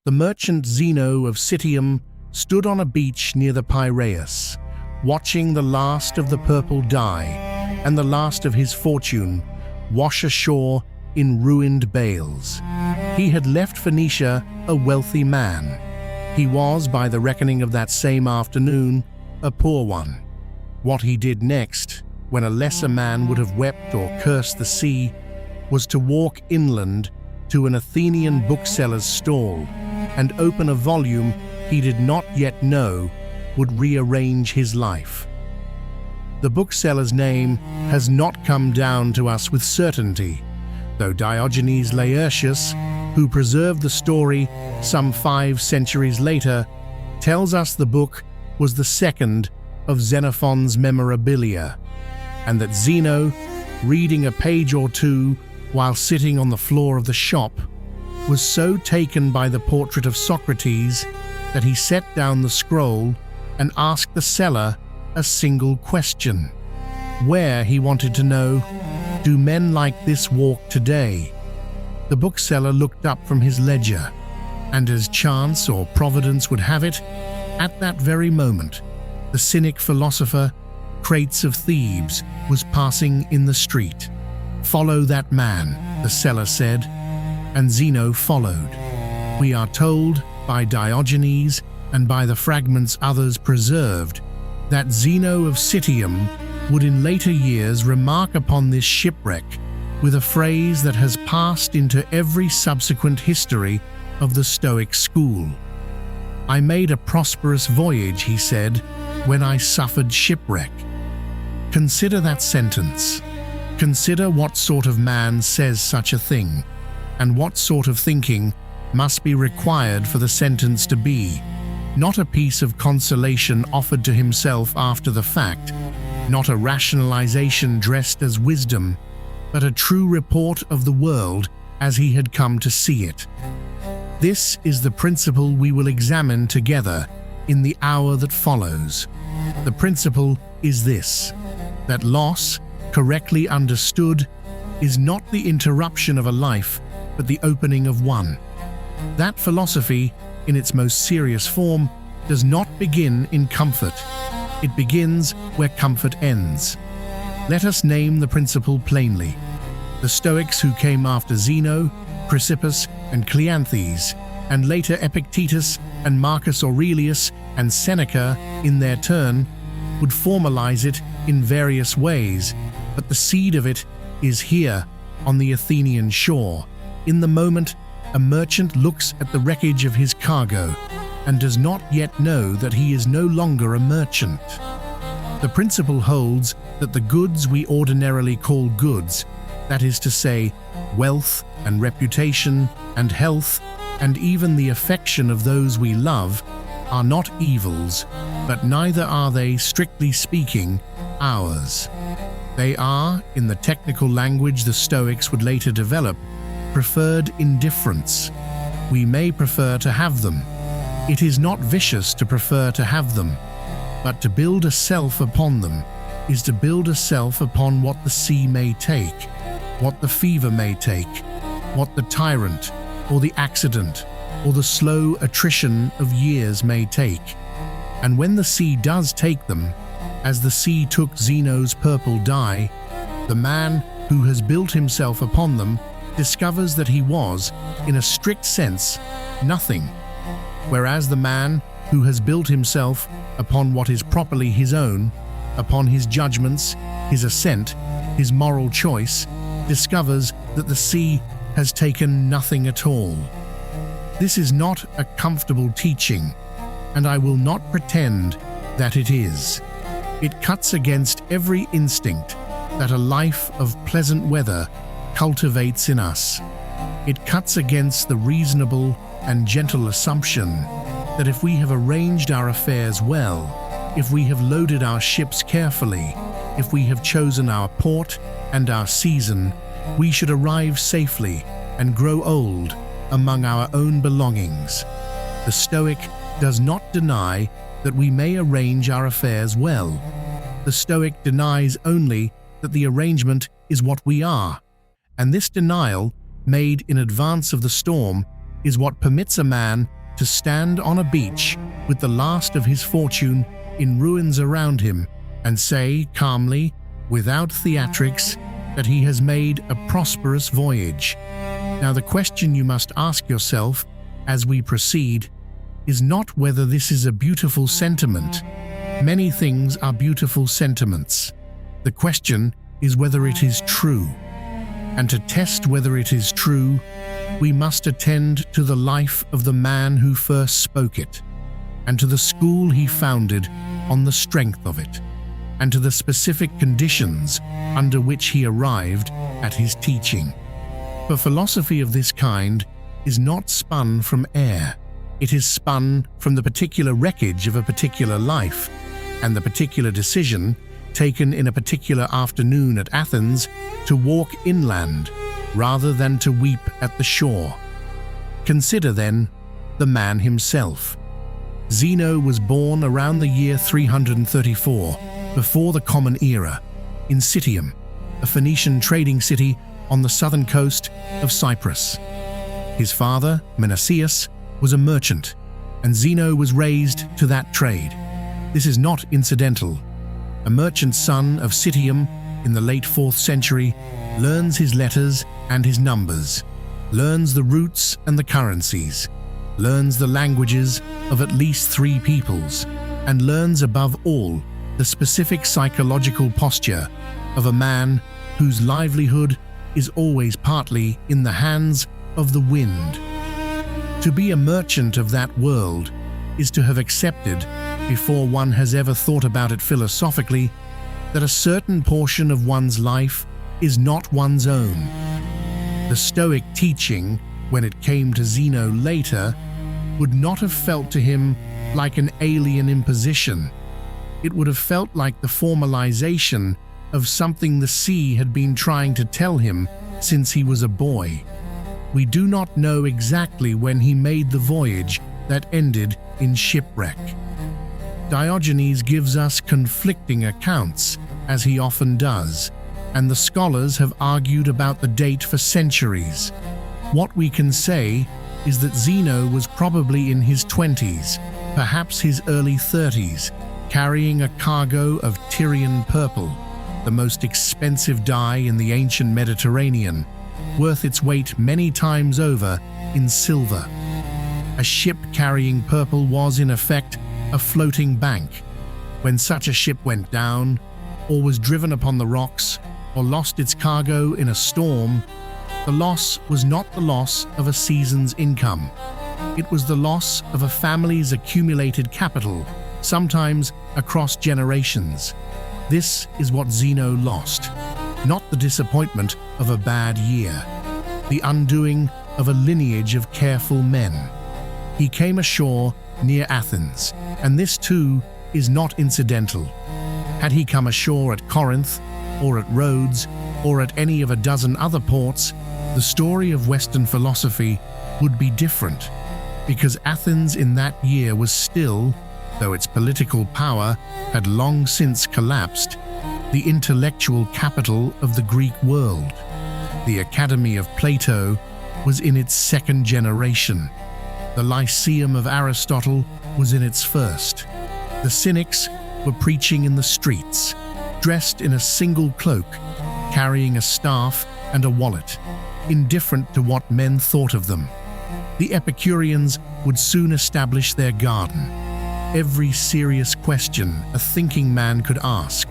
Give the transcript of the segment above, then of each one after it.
The merchant Zeno of Citium stood on a beach near the Piraeus, watching the last of the purple dye and the last of his fortune wash ashore in ruined bales. He had left Phoenicia a wealthy man. He was, by the reckoning of that same afternoon, a poor one. What he did next, when a lesser man would have wept or cursed the sea, was to walk inland to an Athenian bookseller's stall and open a volume he did not yet know would rearrange his life. The bookseller's name has not come down to us with certainty, though Diogenes Laertius, who preserved the story some 5 centuries later, tells us the book was the second of Xenophon's Memorabilia, and that Zeno, reading a page or two while sitting on the floor of the shop, was so taken by the portrait of Socrates that he set down the scroll and asked the seller a single question. Where, he wanted to know, do men like this walk today? The bookseller looked up from his ledger, and as chance or providence would have it, at that very moment, the cynic philosopher, Crates of Thebes, was passing in the street. "Follow that man," the seller said, and Zeno followed. We are told by Diogenes and by the fragments others preserved that Zeno of Citium would in later years remark upon this shipwreck with a phrase that has passed into every subsequent history of the Stoic school. "I made a prosperous voyage," he said, "when I suffered shipwreck." Consider that sentence. Consider what sort of man says such a thing, and what sort of thinking must be required for the sentence to be not a piece of consolation offered to himself after the fact, not a rationalization dressed as wisdom, but a true report of the world as he had come to see it. This is the principle we will examine together in the hour that follows. The principle is this: that loss, correctly understood, is not the interruption of a life, but the opening of one. That philosophy, in its most serious form, does not begin in comfort. It begins where comfort ends. Let us name the principle plainly. The Stoics who came after Zeno, Chrysippus and Cleanthes, and later Epictetus and Marcus Aurelius and Seneca in their turn, would formalize it in various ways, but the seed of it is here on the Athenian shore. In the moment, a merchant looks at the wreckage of his cargo and does not yet know that he is no longer a merchant. The principle holds that the goods we ordinarily call goods, that is to say, wealth and reputation and health and even the affection of those we love, are not evils, but neither are they, strictly speaking, ours. They are, in the technical language the Stoics would later develop, preferred indifference. We may prefer to have them. It is not vicious to prefer to have them, but to build a self upon them is to build a self upon what the sea may take, what the fever may take, what the tyrant or the accident or the slow attrition of years may take. And when the sea does take them, as the sea took Zeno's purple dye, the man who has built himself upon them discovers that he was, in a strict sense, nothing, whereas the man who has built himself upon what is properly his own, upon his judgments, his assent, his moral choice, discovers that the sea has taken nothing at all. This is not a comfortable teaching, and I will not pretend that it is. It cuts against every instinct that a life of pleasant weather cultivates in us. It cuts against the reasonable and gentle assumption that if we have arranged our affairs well, if we have loaded our ships carefully, if we have chosen our port and our season, we should arrive safely and grow old among our own belongings. The Stoic does not deny that we may arrange our affairs well. The Stoic denies only that the arrangement is what we are, and this denial, made in advance of the storm, is what permits a man to stand on a beach with the last of his fortune in ruins around him and say calmly, without theatrics, that he has made a prosperous voyage. Now, the question you must ask yourself as we proceed is not whether this is a beautiful sentiment. Many things are beautiful sentiments. The question is whether it is true. And to test whether it is true, we must attend to the life of the man who first spoke it, and to the school he founded on the strength of it, and to the specific conditions under which he arrived at his teaching. For philosophy of this kind is not spun from air. It is spun from the particular wreckage of a particular life, and the particular decision taken in a particular afternoon at Athens to walk inland rather than to weep at the shore. Consider, then, the man himself. Zeno was born around the year 334, before the Common Era, in Citium, a Phoenician trading city on the southern coast of Cyprus. His father, Menesius, was a merchant, and Zeno was raised to that trade. This is not incidental. A merchant's son of Citium in the late 4th century learns his letters and his numbers, learns the roots and the currencies, learns the languages of at least 3 peoples, and learns above all the specific psychological posture of a man whose livelihood is always partly in the hands of the wind. To be a merchant of that world is to have accepted, before one has ever thought about it philosophically, that a certain portion of one's life is not one's own. The Stoic teaching, when it came to Zeno later, would not have felt to him like an alien imposition. It would have felt like the formalization of something the sea had been trying to tell him since he was a boy. We do not know exactly when he made the voyage that ended in shipwreck. Diogenes gives us conflicting accounts, as he often does, and the scholars have argued about the date for centuries. What we can say is that Zeno was probably in his 20s, perhaps his early 30s, carrying a cargo of Tyrian purple, the most expensive dye in the ancient Mediterranean, worth its weight many times over in silver. A ship carrying purple was, in effect, a floating bank. When such a ship went down, or was driven upon the rocks, or lost its cargo in a storm, the loss was not the loss of a season's income. It was the loss of a family's accumulated capital, sometimes across generations. This is what Zeno lost, not the disappointment of a bad year, the undoing of a lineage of careful men. He came ashore near Athens, and this too is not incidental. Had he come ashore at Corinth, or at Rhodes, or at any of a dozen other ports, the story of Western philosophy would be different, because Athens in that year was still, though its political power had long since collapsed, the intellectual capital of the Greek world. The Academy of Plato was in its 2nd generation. The Lyceum of Aristotle was in its 1st. The Cynics were preaching in the streets, dressed in a single cloak, carrying a staff and a wallet, indifferent to what men thought of them. The Epicureans would soon establish their garden. Every serious question a thinking man could ask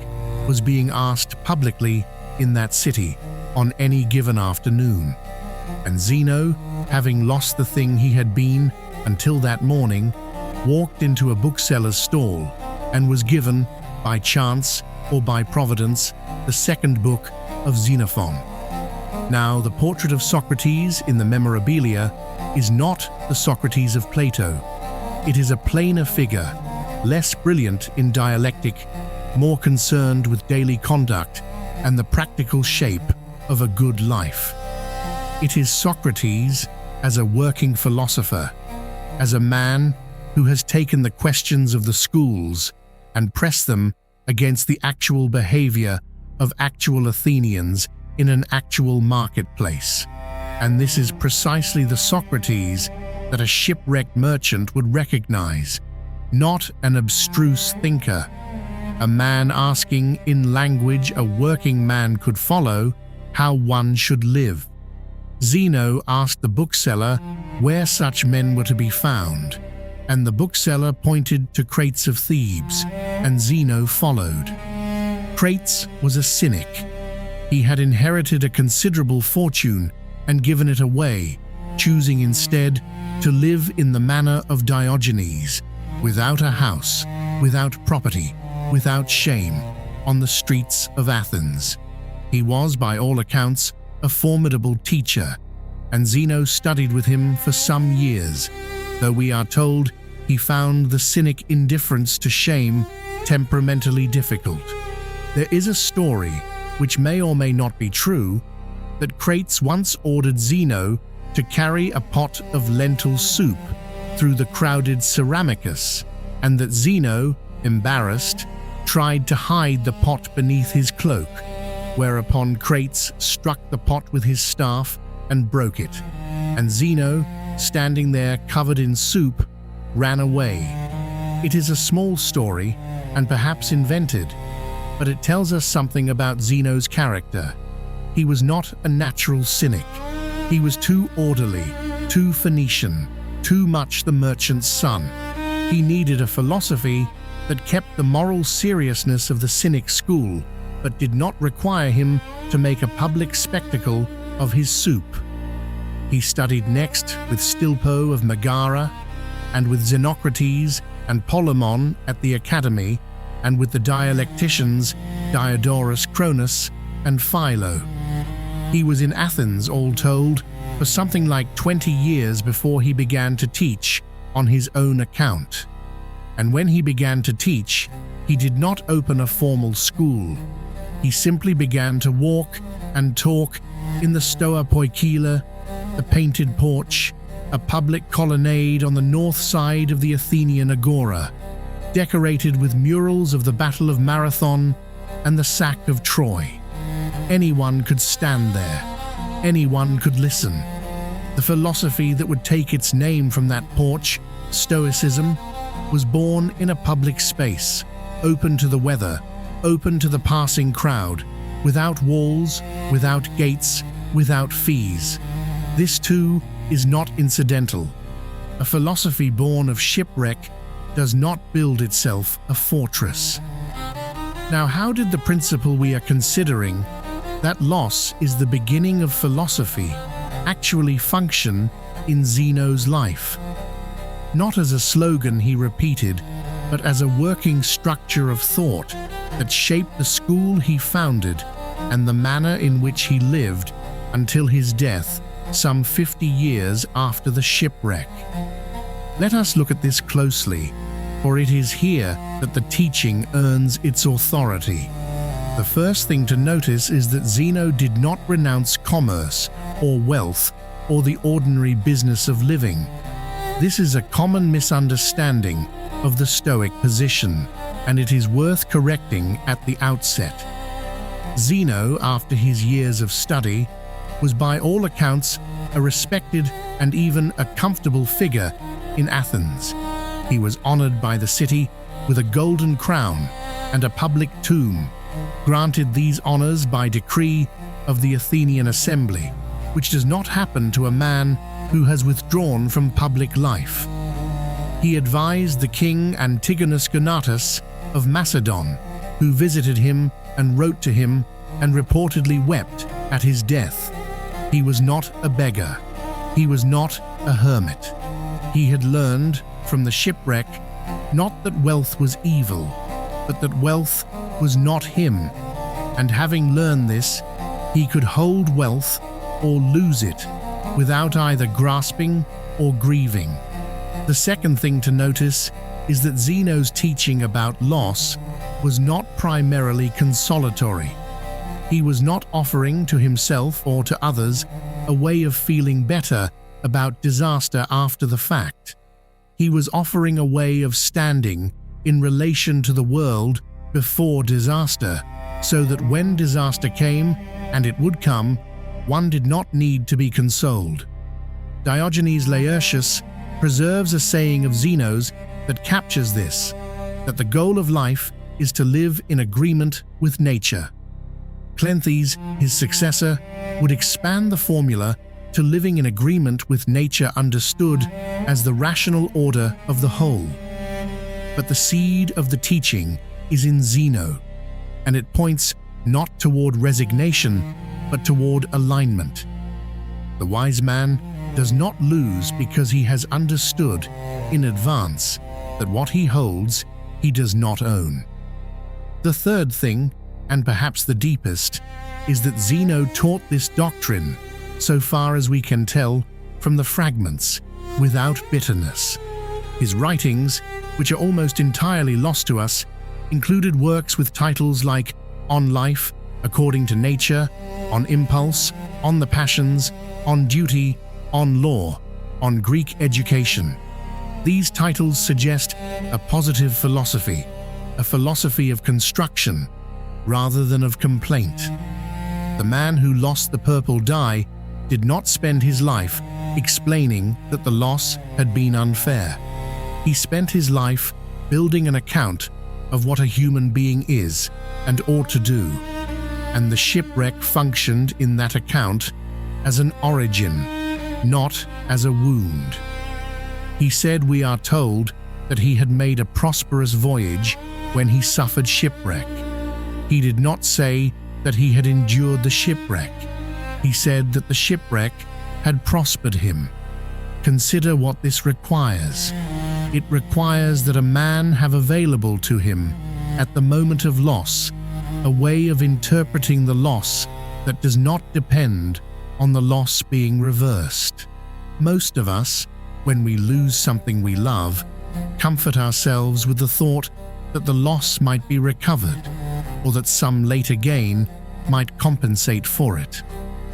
was being asked publicly in that city on any given afternoon. And Zeno, having lost the thing he had been until that morning, walked into a bookseller's stall and was given, by chance or by providence, the 2nd book of Xenophon. Now, the portrait of Socrates in the Memorabilia is not the Socrates of Plato. It is a plainer figure, less brilliant in dialectic, more concerned with daily conduct and the practical shape of a good life. It is Socrates as a working philosopher, as a man who has taken the questions of the schools and pressed them against the actual behavior of actual Athenians in an actual marketplace. And this is precisely the Socrates that that a shipwrecked merchant would recognize, not an abstruse thinker, a man asking in language a working man could follow how one should live. Zeno asked the bookseller where such men were to be found, and the bookseller pointed to Crates of Thebes, and Zeno followed. Crates was a cynic. He had inherited a considerable fortune and given it away, choosing instead to live in the manner of Diogenes, without a house, without property, without shame, on the streets of Athens. He was, by all accounts, a formidable teacher, and Zeno studied with him for some years, though we are told he found the cynic indifference to shame temperamentally difficult. There is a story, which may or may not be true, that Crates once ordered Zeno to carry a pot of lentil soup through the crowded Ceramicus, and that Zeno, embarrassed, tried to hide the pot beneath his cloak, whereupon Crates struck the pot with his staff and broke it, and Zeno, standing there covered in soup, ran away. It is a small story, and perhaps invented, but it tells us something about Zeno's character. He was not a natural cynic. He was too orderly, too Phoenician, too much the merchant's son. He needed a philosophy that kept the moral seriousness of the cynic school, but did not require him to make a public spectacle of his soup. He studied next with Stilpo of Megara, and with Xenocrates and Polemon at the Academy, and with the dialecticians Diodorus Cronus and Philo. He was in Athens, all told, for something like 20 years before he began to teach on his own account. And when he began to teach, he did not open a formal school. He simply began to walk and talk in the Stoa Poikila, the painted porch, a public colonnade on the north side of the Athenian Agora, decorated with murals of the Battle of Marathon and the sack of Troy. Anyone could stand there. Anyone could listen. The philosophy that would take its name from that porch, stoicism, was born in a public space, open to the weather, open to the passing crowd, without walls, without gates, without fees. This too is not incidental. A philosophy born of shipwreck does not build itself a fortress. Now, how did the principle we are considering, that loss is the beginning of philosophy, actually function in Zeno's life? Not as a slogan he repeated, but as a working structure of thought that shaped the school he founded and the manner in which he lived until his death some 50 years after the shipwreck. Let us look at this closely, for it is here that the teaching earns its authority. The first thing to notice is that Zeno did not renounce commerce or wealth or the ordinary business of living. This is a common misunderstanding of the Stoic position, and it is worth correcting at the outset. Zeno, after his years of study, was by all accounts a respected and even a comfortable figure in Athens. He was honored by the city with a golden crown and a public tomb, granted these honors by decree of the Athenian assembly, which does not happen to a man who has withdrawn from public life. He advised the king Antigonus Gonatas of Macedon, who visited him and wrote to him and reportedly wept at his death. He was not a beggar. He was not a hermit. He had learned from the shipwreck not that wealth was evil, but that wealth was not him, and having learned this, he could hold wealth or lose it without either grasping or grieving. The second thing to notice is that Zeno's teaching about loss was not primarily consolatory. He was not offering to himself or to others a way of feeling better about disaster after the fact. He was offering a way of standing in relation to the world before disaster, so that when disaster came, and it would come, one did not need to be consoled. Diogenes Laertius preserves a saying of Zeno's that captures this, that the goal of life is to live in agreement with nature. Cleanthes, his successor, would expand the formula to living in agreement with nature understood as the rational order of the whole. But the seed of the teaching is in Zeno, and it points not toward resignation, but toward alignment. The wise man does not lose because he has understood in advance that what he holds he does not own. The third thing, and perhaps the deepest, is that Zeno taught this doctrine, so far as we can tell from the fragments, without bitterness. His writings, which are almost entirely lost to us, included works with titles like On Life, According to Nature, On Impulse, On the Passions, On Duty, On Law, On Greek Education. These titles suggest a positive philosophy, a philosophy of construction, rather than of complaint. The man who lost the purple dye did not spend his life explaining that the loss had been unfair. He spent his life building an account of what a human being is and ought to do, and the shipwreck functioned in that account as an origin, not as a wound. He said, we are told, that he had made a prosperous voyage when he suffered shipwreck. He did not say that he had endured the shipwreck. He said that the shipwreck had prospered him. Consider what this requires. It requires that a man have available to him, at the moment of loss, a way of interpreting the loss that does not depend on the loss being reversed. Most of us, when we lose something we love, comfort ourselves with the thought that the loss might be recovered, or that some later gain might compensate for it,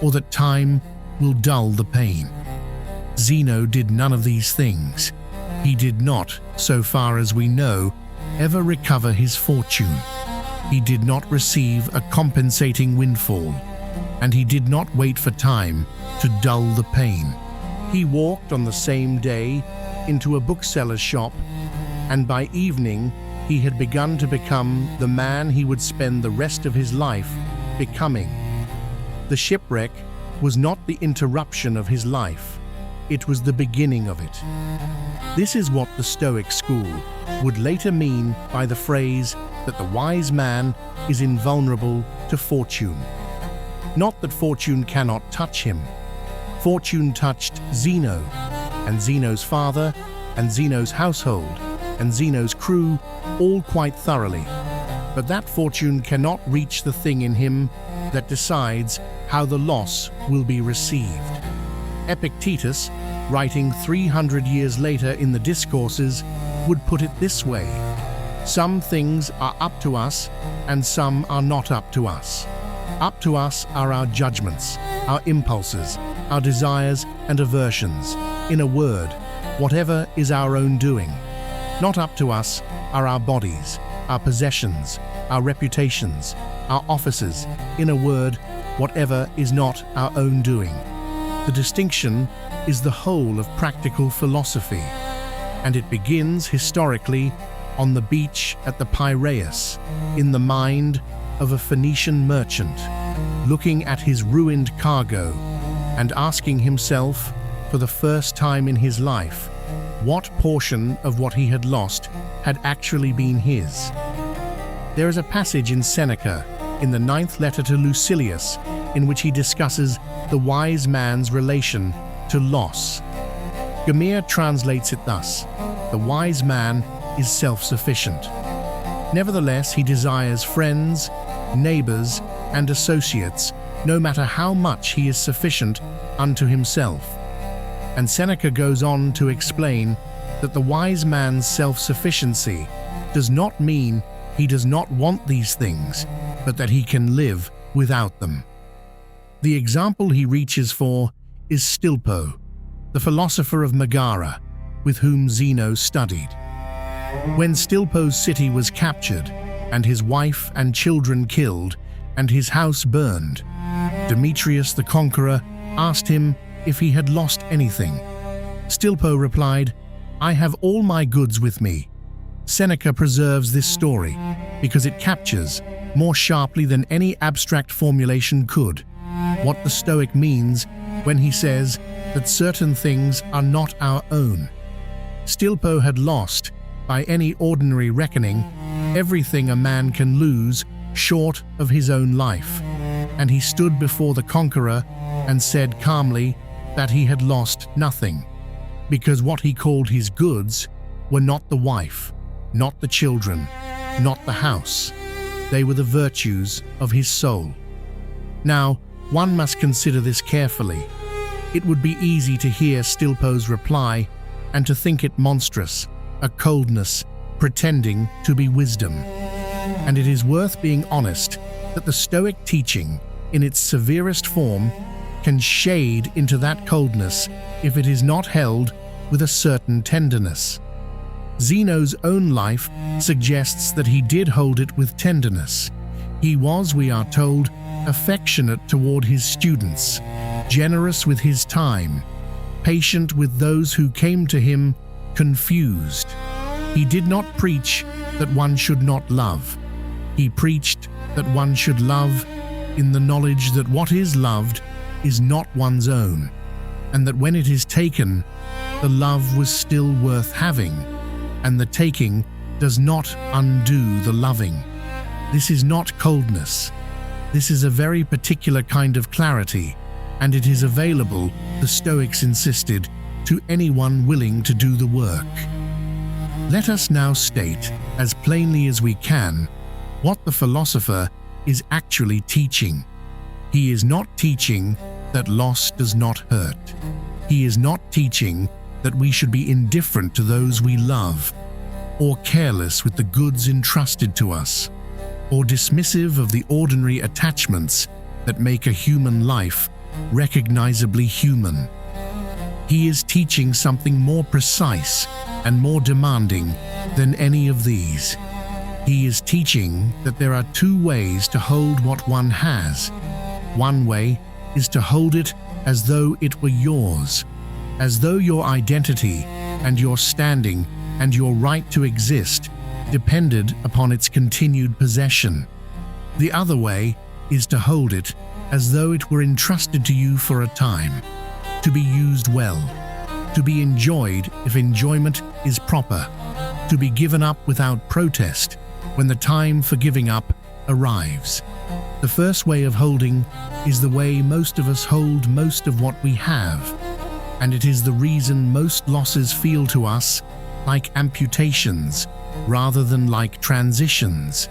or that time will dull the pain. Zeno did none of these things. He did not, so far as we know, ever recover his fortune. He did not receive a compensating windfall, and he did not wait for time to dull the pain. He walked on the same day into a bookseller's shop, and by evening he had begun to become the man he would spend the rest of his life becoming. The shipwreck was not the interruption of his life, it was the beginning of it. This is what the Stoic school would later mean by the phrase that the wise man is invulnerable to fortune. Not that fortune cannot touch him. Fortune touched Zeno, and Zeno's father, and Zeno's household, and Zeno's crew, all quite thoroughly. But that fortune cannot reach the thing in him that decides how the loss will be received. Epictetus, writing 300 years later in the Discourses, would put it this way: some things are up to us, and some are not up to us. Up to us are our judgments, our impulses, our desires and aversions. In a word, whatever is our own doing. Not up to us are our bodies, our possessions, our reputations, our offices. In a word, whatever is not our own doing. The distinction is the whole of practical philosophy, and it begins historically on the beach at the Piraeus, in the mind of a Phoenician merchant, looking at his ruined cargo and asking himself, for the first time in his life, what portion of what he had lost had actually been his. There is a passage in Seneca, in the 9th letter to Lucilius, in which he discusses the wise man's relation to loss. Gamere translates it thus: the wise man is self-sufficient. Nevertheless, he desires friends, neighbors, and associates, no matter how much he is sufficient unto himself. And Seneca goes on to explain that the wise man's self-sufficiency does not mean he does not want these things, but that he can live without them. The example he reaches for is Stilpo, the philosopher of Megara, with whom Zeno studied. When Stilpo's city was captured, and his wife and children killed, and his house burned, Demetrius the conqueror asked him if he had lost anything. Stilpo replied, "I have all my goods with me." Seneca preserves this story because it captures, more sharply than any abstract formulation could, what the Stoic means when he says that certain things are not our own. Stilpo had lost, by any ordinary reckoning, everything a man can lose short of his own life, and he stood before the conqueror and said calmly that he had lost nothing, because what he called his goods were not the wife, not the children, not the house. They were the virtues of his soul. Now, one must consider this carefully. It would be easy to hear Stilpo's reply and to think it monstrous, a coldness pretending to be wisdom. And it is worth being honest that the Stoic teaching, in its severest form, can shade into that coldness if it is not held with a certain tenderness. Zeno's own life suggests that he did hold it with tenderness. He was, we are told, affectionate toward his students, generous with his time, patient with those who came to him confused. He did not preach that one should not love. He preached that one should love in the knowledge that what is loved is not one's own, and that when it is taken, the love was still worth having, and the taking does not undo the loving. This is not coldness. This is a very particular kind of clarity, and it is available, the Stoics insisted, to anyone willing to do the work. Let us now state, as plainly as we can, what the philosopher is actually teaching. He is not teaching that loss does not hurt. He is not teaching that we should be indifferent to those we love, or careless with the goods entrusted to us, or dismissive of the ordinary attachments that make a human life recognizably human. He is teaching something more precise and more demanding than any of these. He is teaching that there are two ways to hold what one has. One way is to hold it as though it were yours, as though your identity and your standing and your right to exist depended upon its continued possession. The other way is to hold it as though it were entrusted to you for a time, to be used well, to be enjoyed if enjoyment is proper, to be given up without protest when the time for giving up arrives. The first way of holding is the way most of us hold most of what we have, and it is the reason most losses feel to us like amputations rather than like transitions.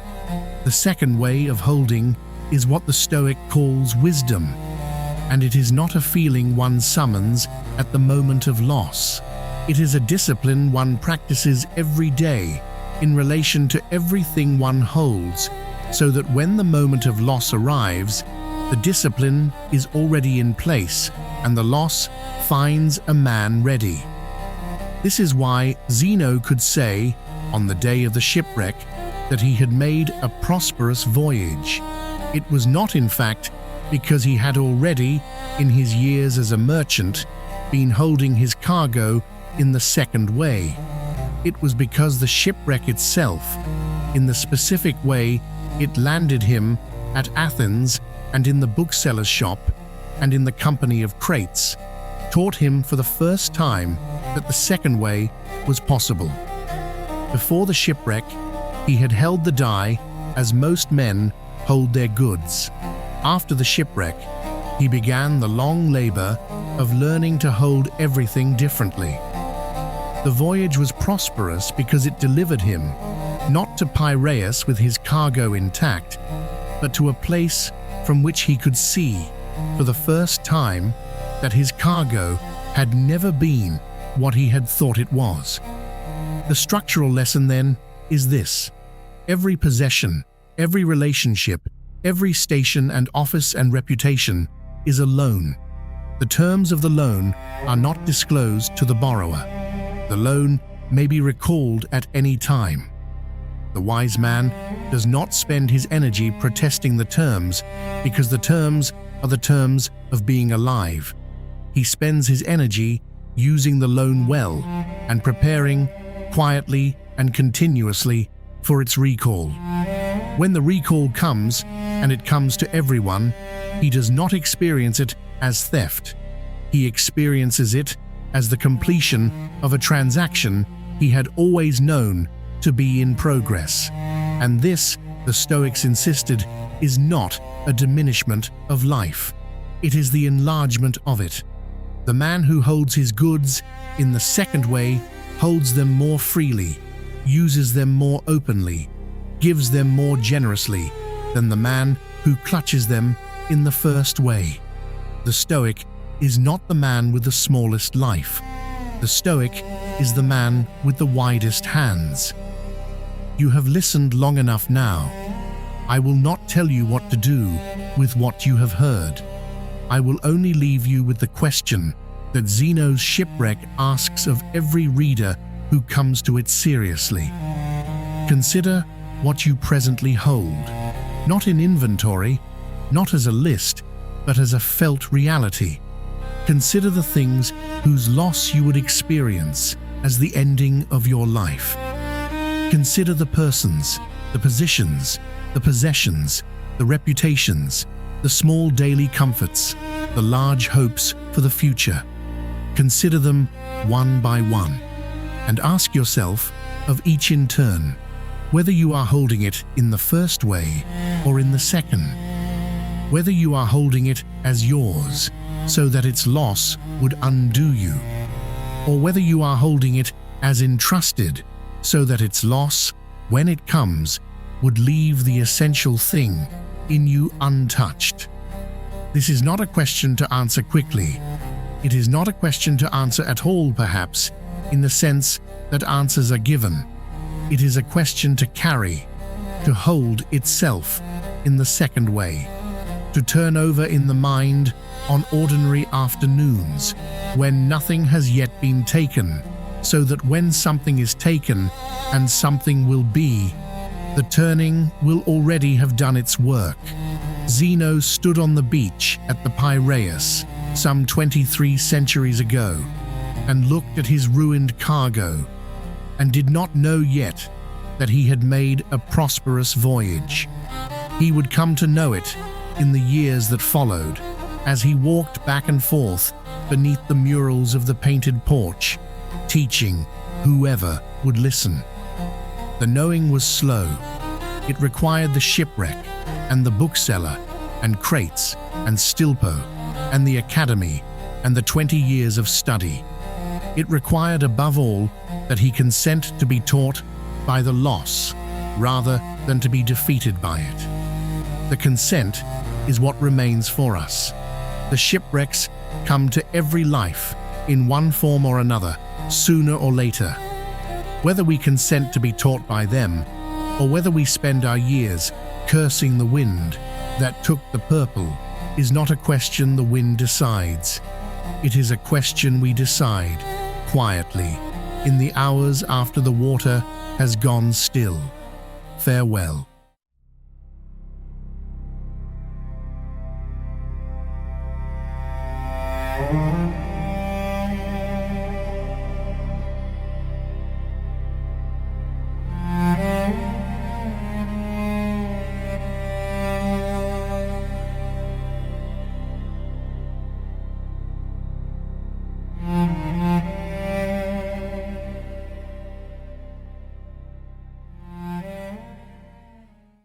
The second way of holding is what the Stoic calls wisdom, and it is not a feeling one summons at the moment of loss. It is a discipline one practices every day in relation to everything one holds, so that when the moment of loss arrives, the discipline is already in place and the loss finds a man ready. This is why Zeno could say, on the day of the shipwreck, that he had made a prosperous voyage. It was not, in fact, because he had already, in his years as a merchant, been holding his cargo in the second way. It was because the shipwreck itself, in the specific way it landed him at Athens and in the bookseller's shop and in the company of crates, taught him for the first time that the second way was possible. Before the shipwreck, he had held the die as most men hold their goods. After the shipwreck, he began the long labor of learning to hold everything differently. The voyage was prosperous because it delivered him, not to Piraeus with his cargo intact, but to a place from which he could see, for the first time, that his cargo had never been what he had thought it was. The structural lesson, then, is this: every possession, every relationship, every station and office and reputation is a loan. The terms of the loan are not disclosed to the borrower. The loan may be recalled at any time. The wise man does not spend his energy protesting the terms, because the terms are the terms of being alive. He spends his energy using the loan well, and preparing, quietly and continuously, for its recall. When the recall comes, and it comes to everyone, he does not experience it as theft. He experiences it as the completion of a transaction he had always known to be in progress. And this, the Stoics insisted, is not a diminishment of life. It is the enlargement of it. The man who holds his goods in the second way holds them more freely, uses them more openly, gives them more generously than the man who clutches them in the first way. The Stoic is not the man with the smallest life. The Stoic is the man with the widest hands. You have listened long enough now. I will not tell you what to do with what you have heard. I will only leave you with the question that Zeno's Shipwreck asks of every reader who comes to it seriously. Consider what you presently hold, not in inventory, not as a list, but as a felt reality. Consider the things whose loss you would experience as the ending of your life. Consider the persons, the positions, the possessions, the reputations, the small daily comforts, the large hopes for the future. Consider them one by one, and ask yourself of each in turn, whether you are holding it in the first way or in the second, whether you are holding it as yours so that its loss would undo you, or whether you are holding it as entrusted so that its loss, when it comes, would leave the essential thing in you untouched. This is not a question to answer quickly. It is not a question to answer at all, perhaps, in the sense that answers are given. It is a question to carry, to hold itself in the second way, to turn over in the mind on ordinary afternoons when nothing has yet been taken, so that when something is taken and something will be, the turning will already have done its work. Zeno stood on the beach at the Piraeus some 23 centuries ago and looked at his ruined cargo and did not know yet that he had made a prosperous voyage. He would come to know it in the years that followed as he walked back and forth beneath the murals of the painted porch, teaching whoever would listen. The knowing was slow. It required the shipwreck and the bookseller and crates and Stilpo and the academy and the 20 years of study. It required above all that he consent to be taught by the loss rather than to be defeated by it. The consent is what remains for us. The shipwrecks come to every life in one form or another, sooner or later. Whether we consent to be taught by them, or whether we spend our years cursing the wind that took the purple, is not a question the wind decides. It is a question we decide, quietly, in the hours after the water has gone still. Farewell.